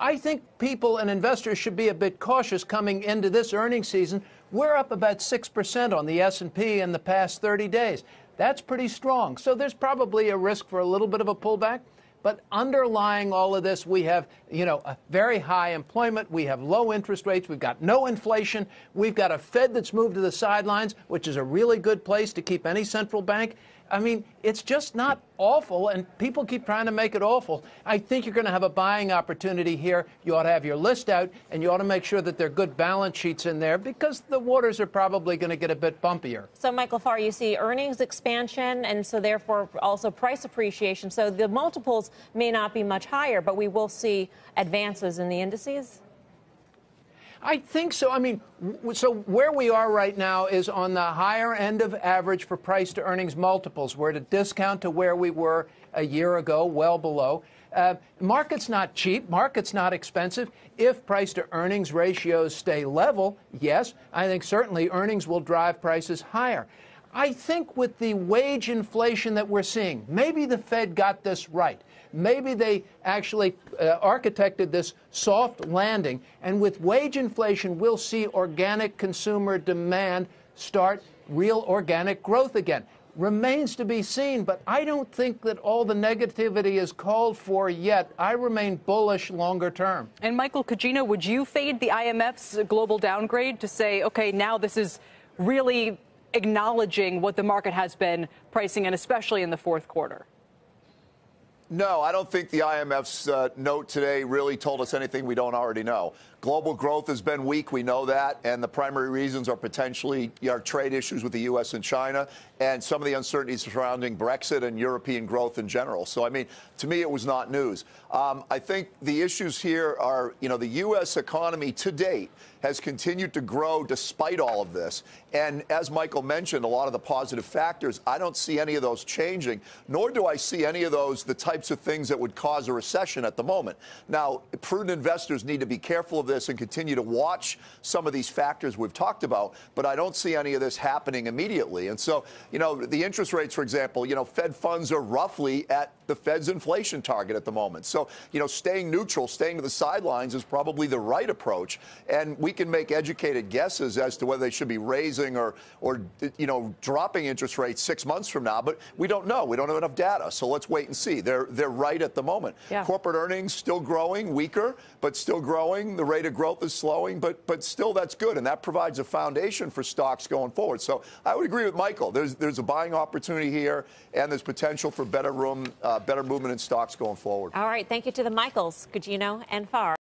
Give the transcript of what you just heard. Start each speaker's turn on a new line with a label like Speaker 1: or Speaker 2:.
Speaker 1: I think people and investors should be a bit cautious coming into this earnings season. We're up about 6% on the S&P in the past 30 days. That's pretty strong. So there's probably a risk for a little bit of a pullback. But underlying all of this, we have, a very high employment. We have low interest rates. We've got no inflation. We've got a Fed that's moved to the sidelines, which is a really good place to keep any central bank. I mean, it's just not awful, and people keep trying to make it awful. I think you're going to have a buying opportunity here. You ought to have your list out, and you ought to make sure that there are good balance sheets in there because the waters are probably going to get a bit bumpier.
Speaker 2: So, Michael Farr, you see earnings expansion and so therefore also price appreciation. So the multiples may not be much higher, but we will see advances in the indices?
Speaker 1: I think so. I mean, so where we are right now is on the higher end of average for price to earnings multiples. We're at a discount to where we were a year ago, well below. Market's not cheap. Market's not expensive. If price to earnings ratios stay level, yes, I think certainly earnings will drive prices higher. I think with the wage inflation that we're seeing, maybe the Fed got this right. Maybe they actually architected this soft landing. And with wage inflation, we'll see organic consumer demand start real organic growth again. Remains to be seen, but I don't think that all the negativity is called for yet. I remain bullish longer term.
Speaker 3: And Michael Cuggino, would you fade the IMF's global downgrade to say, OK, now this is really acknowledging what the market has been pricing in, especially in the fourth quarter?
Speaker 4: No, I don't think the IMF's note today really told us anything we don't already know. Global growth has been weak. We know that. And the primary reasons are potentially our trade issues with the U.S. and China and some of the uncertainties surrounding Brexit and European growth in general. So, I mean, to me, it was not news. I think the issues here are, the U.S. economy to date has continued to grow despite all of this. And as Michael mentioned, a lot of the positive factors, I don't see any of those changing, nor do I see any of those the types of things that would cause a recession at the moment. Now, prudent investors need to be careful of this and continue to watch some of these factors we've talked about, but I don't see any of this happening immediately. And so, the interest rates, for example, Fed funds are roughly at the Fed's inflation target at the moment. So, staying neutral, staying to the sidelines is probably the right approach. And we can make educated guesses as to whether they should be raising or dropping interest rates 6 months from now. But we don't know. We don't have enough data. So let's wait and see. They're right at the moment. Yeah. Corporate earnings still growing, weaker, but still growing. The rate of growth is slowing, but still that's good. And that provides a foundation for stocks going forward. So I would agree with Michael. There's a buying opportunity here, and there's potential for better movement in stocks going forward.
Speaker 2: All right. Thank you to the Michaels, Cuggino and Farr.